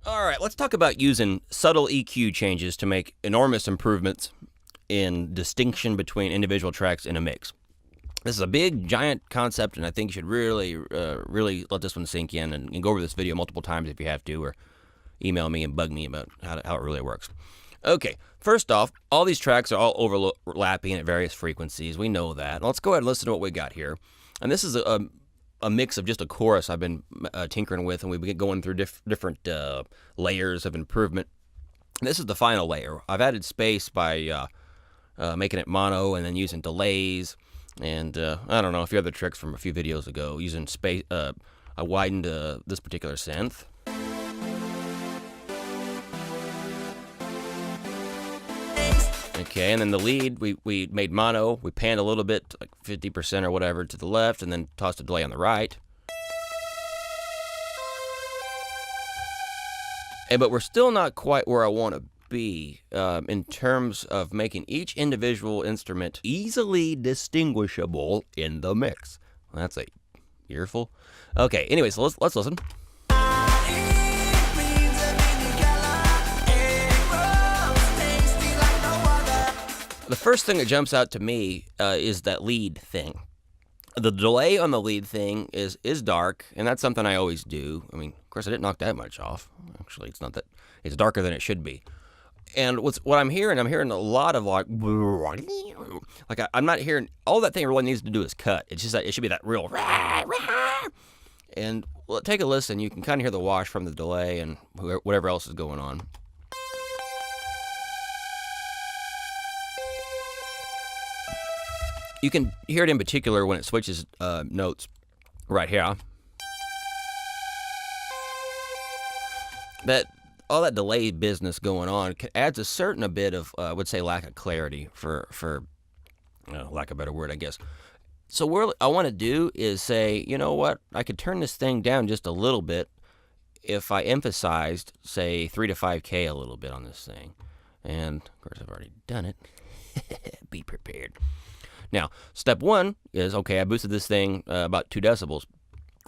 All right, let's talk about using subtle EQ changes to make enormous improvements in distinction between individual tracks in a mix. This is a big, giant concept, and I think you should really let this one sink in and go over this video multiple times if you have to, or email me and bug me about how it really works. Okay, first off, all these tracks are all overlapping at various frequencies. We know that. Let's go ahead and listen to what we got here. And this is a mix of just a chorus I've been tinkering with, and we've been going through different layers of improvement. This is the final layer. I've added space by making it mono and then using delays, and I don't know, a few other tricks from a few videos ago. Using space, I widened this particular synth. Okay, and then the lead, we made mono. We panned a little bit, like 50% or whatever, to the left, and then tossed a delay on the right. But we're still not quite where I want to be in terms of making each individual instrument easily distinguishable in the mix. Well, that's a earful. Okay, anyway, so let's listen. The first thing that jumps out to me is that lead thing. The delay on the lead thing is dark, and that's something I always do. I mean, of course, I didn't knock that much off. Actually, it's not that. It's darker than it should be. And what I'm hearing a lot of like I'm not hearing, all that thing really needs to do is cut. It's just that it should be that real. And well, take a listen. You can kind of hear the wash from the delay and whatever else is going on. You can hear it in particular when it switches notes right here. All that delay business going on adds a certain bit of, I would say, lack of clarity for lack of a better word, I guess. So what I want to do is say, you know what, I could turn this thing down just a little bit if I emphasized, say, 3 to 5K a little bit on this thing. And, of course, I've already done it. Be prepared. Now, step one is, okay, I boosted this thing about 2 decibels.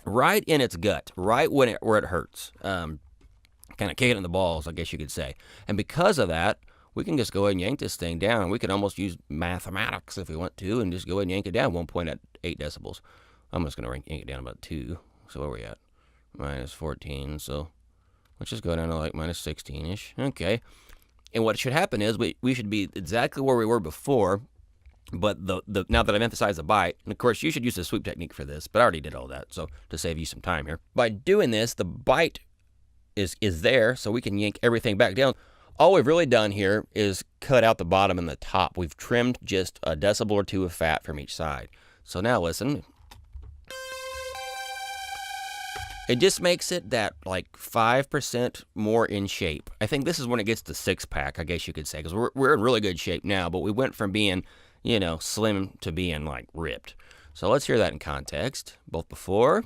Right in its gut, right where it hurts. Kind of kick it in the balls, I guess you could say. And because of that, we can just go ahead and yank this thing down. We could almost use mathematics if we want to and just go ahead and yank it down 1.8 decibels. I'm just going to yank it down about 2. So where are we at? Minus 14. So let's just go down to like minus 16-ish. Okay. And what should happen is we should be exactly where we were before, but now that I've emphasized the bite, and of course you should use the sweep technique for this, but I already did all that, so to save you some time here. By doing this, the bite is there, so we can yank everything back down. All we've really done here is cut out the bottom and the top. We've trimmed just a decibel or 2 of fat from each side. So now listen. It just makes it that like 5% more in shape. I think this is when it gets to 6-pack, I guess you could say, because we're in really good shape now, but we went from being, you know, slim to being like ripped. So let's hear that in context, both before.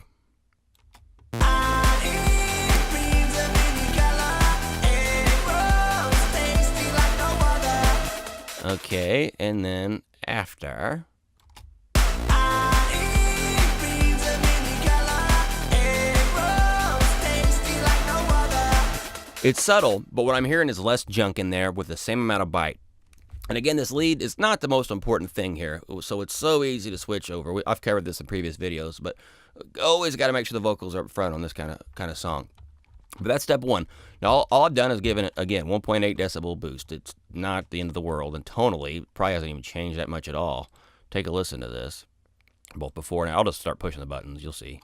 Okay, and then after. It's subtle, but what I'm hearing is less junk in there with the same amount of bite. And again, this lead is not the most important thing here, so it's so easy to switch over. I've covered this in previous videos, but always got to make sure the vocals are up front on this kind of song. But that's step one. Now, all I've done is given it, again, 1.8 decibel boost. It's not the end of the world, and tonally, probably hasn't even changed that much at all. Take a listen to this, both before and I'll just start pushing the buttons. You'll see.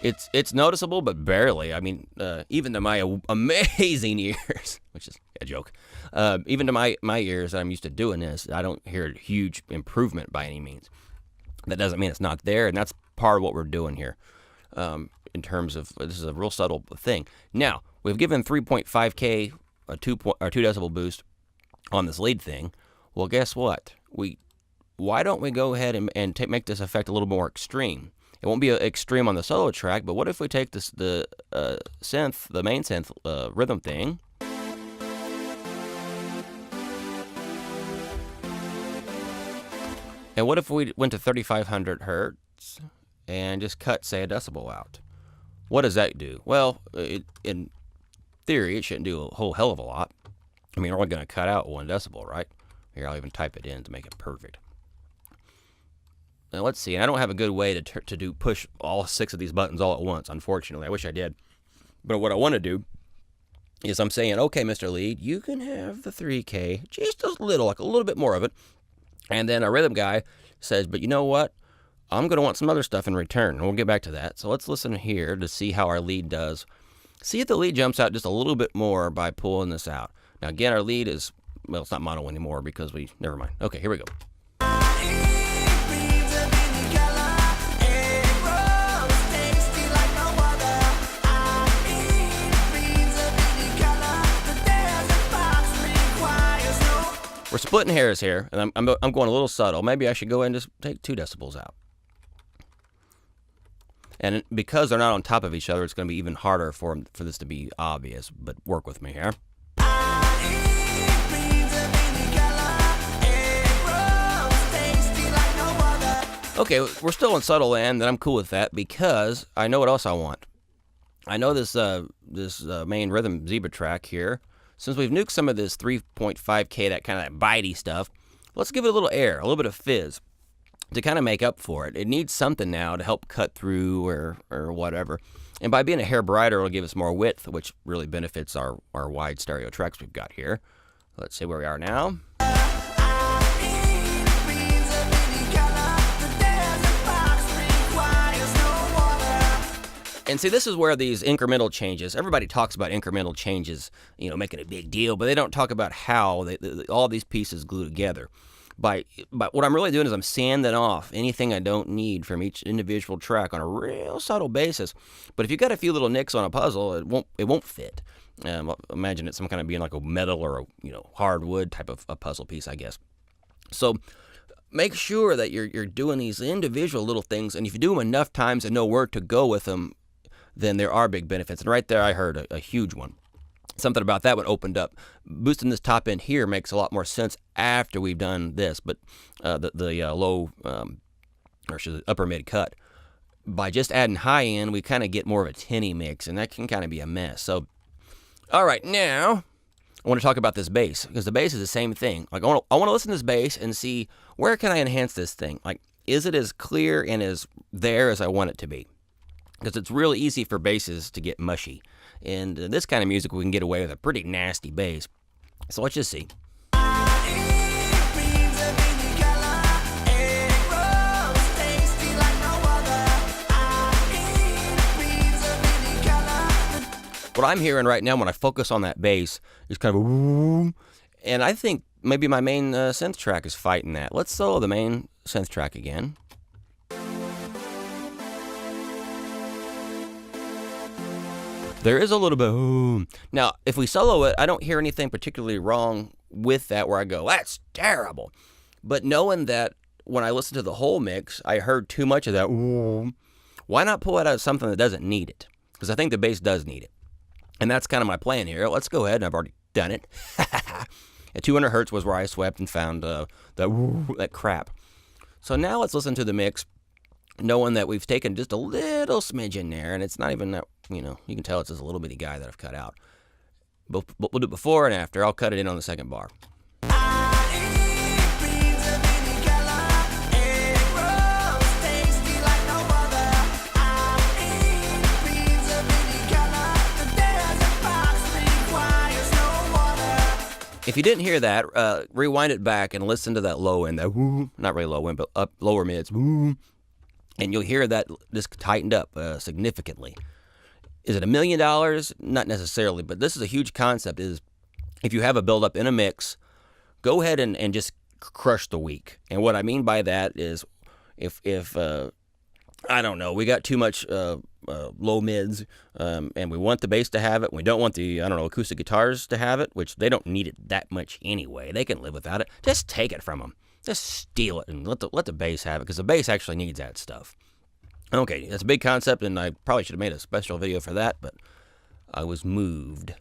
It's noticeable, but barely. I mean, even to my amazing ears, which is a joke, even to my ears, I'm used to doing this, I don't hear a huge improvement by any means. That doesn't mean it's not there, and that's part of what we're doing here in terms of, this is a real subtle thing. Now, we've given 3.5K a 2 decibel boost on this lead thing. Well, guess what? Why don't we go ahead and make this effect a little more extreme? It won't be extreme on the solo track, but what if we take the synth, the main synth rhythm thing, And what if we went to 3500 hertz and just cut, say, a decibel out? What does that do? Well, in theory, it shouldn't do a whole hell of a lot. I mean, we're only going to cut out 1 decibel, right? Here, I'll even type it in to make it perfect. Now, let's see. I don't have a good way to push all 6 of these buttons all at once, unfortunately. I wish I did. But what I want to do is I'm saying, okay, Mr. Lead, you can have the 3K, just a little, like a little bit more of it. And then our rhythm guy says, but you know what? I'm going to want some other stuff in return, and we'll get back to that. So let's listen here to see how our lead does. See if the lead jumps out just a little bit more by pulling this out. Now, again, our lead is, well, it's not mono anymore because never mind. Okay, here we go. We're splitting hairs here, and I'm going a little subtle. Maybe I should go and just take 2 decibels out. And because they're not on top of each other, it's going to be even harder for this to be obvious, but work with me here. Okay, we're still in subtle land, and I'm cool with that because I know what else I want. I know this main rhythm zebra track here. Since we've nuked some of this 3.5K, that kind of bitey stuff, let's give it a little air, a little bit of fizz to kind of make up for it. It needs something now to help cut through or whatever. And by being a hair brighter, it'll give us more width, which really benefits our wide stereo tracks we've got here. Let's see where we are now. And see, this is where these incremental changes, everybody talks about incremental changes, making a big deal, but they don't talk about how all these pieces glue together. But what I'm really doing is I'm sanding off anything I don't need from each individual track on a real subtle basis. But if you've got a few little nicks on a puzzle, it won't fit. Imagine it some kind of being like a metal or a hardwood type of a puzzle piece, I guess. So make sure that you're doing these individual little things, and if you do them enough times and know where to go with them, then there are big benefits. And right there, I heard a huge one. Something about that one opened up. Boosting this top end here makes a lot more sense after we've done this, but the low, or should I, upper mid cut. By just adding high end, we kind of get more of a tinny mix, and that can kind of be a mess. So, all right, now I want to talk about this bass, because the bass is the same thing. Like I want to listen to this bass and see where can I enhance this thing. Like, is it as clear and as there as I want it to be? Because it's really easy for basses to get mushy. And this kind of music, we can get away with a pretty nasty bass. So let's just see. What I'm hearing right now when I focus on that bass is kind of a woo, and I think maybe my main synth track is fighting that. Let's solo the main synth track again. There is a little bit of now, if we solo it, I don't hear anything particularly wrong with that where I go, that's terrible. But knowing that when I listen to the whole mix, I heard too much of that, why not pull it out of something that doesn't need it? Because I think the bass does need it. And that's kind of my plan here. Let's go ahead, and I've already done it. At 200 hertz was where I swept and found that crap. So now let's listen to the mix, knowing that we've taken just a little smidge in there, and it's not even that, you can tell it's just a little bitty guy that I've cut out. But we'll do before and after. I'll cut it in on the second bar. If you didn't hear that, rewind it back and listen to that low end, that woo, not really low end, but up lower mids, woo, and you'll hear that just tightened up significantly. Is it $1 million? Not necessarily, but this is a huge concept. Is if you have a buildup in a mix, go ahead and just crush the weak. And what I mean by that is if I don't know, we got too much low mids, and we want the bass to have it, and we don't want the, acoustic guitars to have it, which they don't need it that much anyway. They can live without it. Just take it from them. Just steal it and let the bass have it, because the bass actually needs that stuff. Okay, that's a big concept, and I probably should have made a special video for that, but I was moved.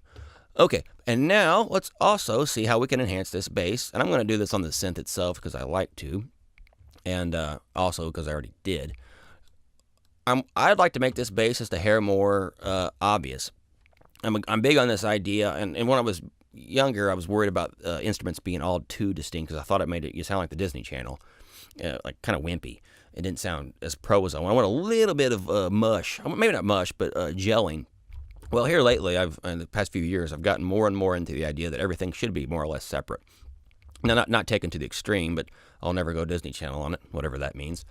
Okay, and now let's also see how we can enhance this bass, and I'm going to do this on the synth itself because I like to. and also because I already did. I'd like to make this bass just a hair more obvious. I'm big on this idea, and when I was younger, I was worried about instruments being all too distinct because I thought it made you sound like the Disney Channel, like kind of wimpy. It didn't sound as pro as I want. I want a little bit of mush, maybe not mush, but gelling. Well, here lately, in the past few years, I've gotten more and more into the idea that everything should be more or less separate. Now, not taken to the extreme, but I'll never go Disney Channel on it, whatever that means.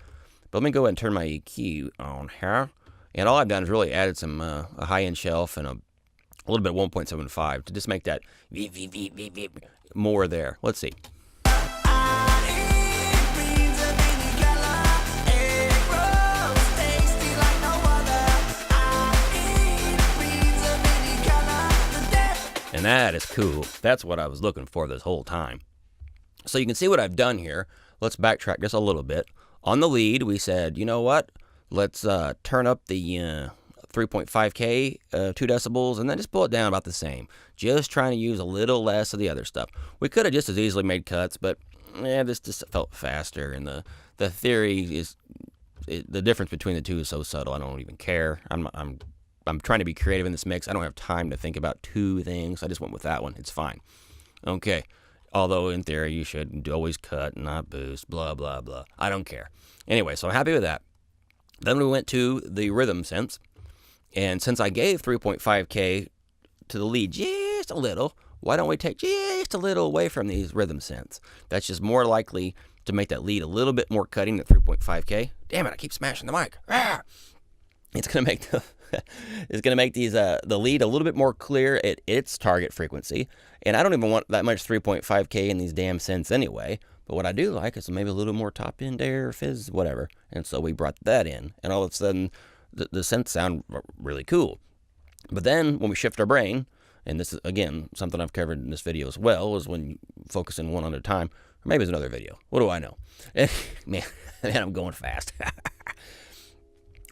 But let me go ahead and turn my EQ on here. And all I've done is really added some a high-end shelf and a little bit of 1.75 to just make that more there. Let's see. And that is cool. That's what I was looking for this whole time. So you can see what I've done here. Let's backtrack just a little bit. On the lead, we said, you know what? Let's turn up the 3.5K, 2 decibels, and then just pull it down about the same. Just trying to use a little less of the other stuff. We could have just as easily made cuts, but this just felt faster. And the theory is, the difference between the two is so subtle, I don't even care. I'm trying to be creative in this mix. I don't have time to think about two things. I just went with that one. It's fine. Okay. Although in theory you should always cut, not boost, blah, blah, blah. I don't care. Anyway, so I'm happy with that. Then we went to the rhythm synths. And since I gave 3.5K to the lead just a little, why don't we take just a little away from these rhythm synths? That's just more likely to make that lead a little bit more cutting than 3.5K. Damn it, I keep smashing the mic. Ah! It's going to make these the lead a little bit more clear at its target frequency. And I don't even want that much 3.5K in these damn synths anyway. But what I do like is maybe a little more top end air, fizz, whatever. And so we brought that in, and all of a sudden the synths sound really cool. But then when we shift our brain, and this is again something I've covered in this video as well, is when you focus in one at a time, or maybe it's another video. What do I know? man, I'm going fast.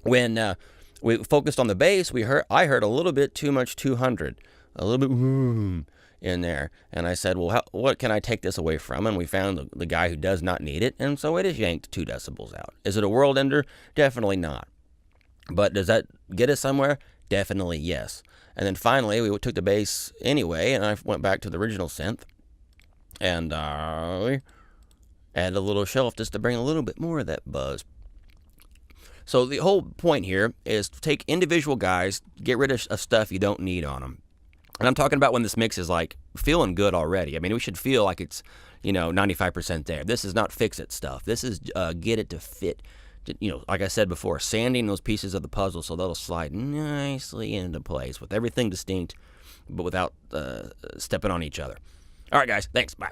When we focused on the bass, I heard a little bit too much 200, a little bit in there, and I said, well, what can I take this away from? And we found the guy who does not need it, and so it is yanked 2 decibels out. Is it a world ender? Definitely not. But does that get us somewhere? Definitely yes. And then finally, we took the bass anyway, and I went back to the original synth, and I added a little shelf just to bring a little bit more of that buzz. So the whole point here is to take individual guys, get rid of stuff you don't need on them. And I'm talking about when this mix is like feeling good already. I mean, we should feel like it's, 95% there. This is not fix-it stuff. This is get it to fit, like I said before, sanding those pieces of the puzzle so they'll slide nicely into place with everything distinct, but without stepping on each other. All right, guys. Thanks. Bye.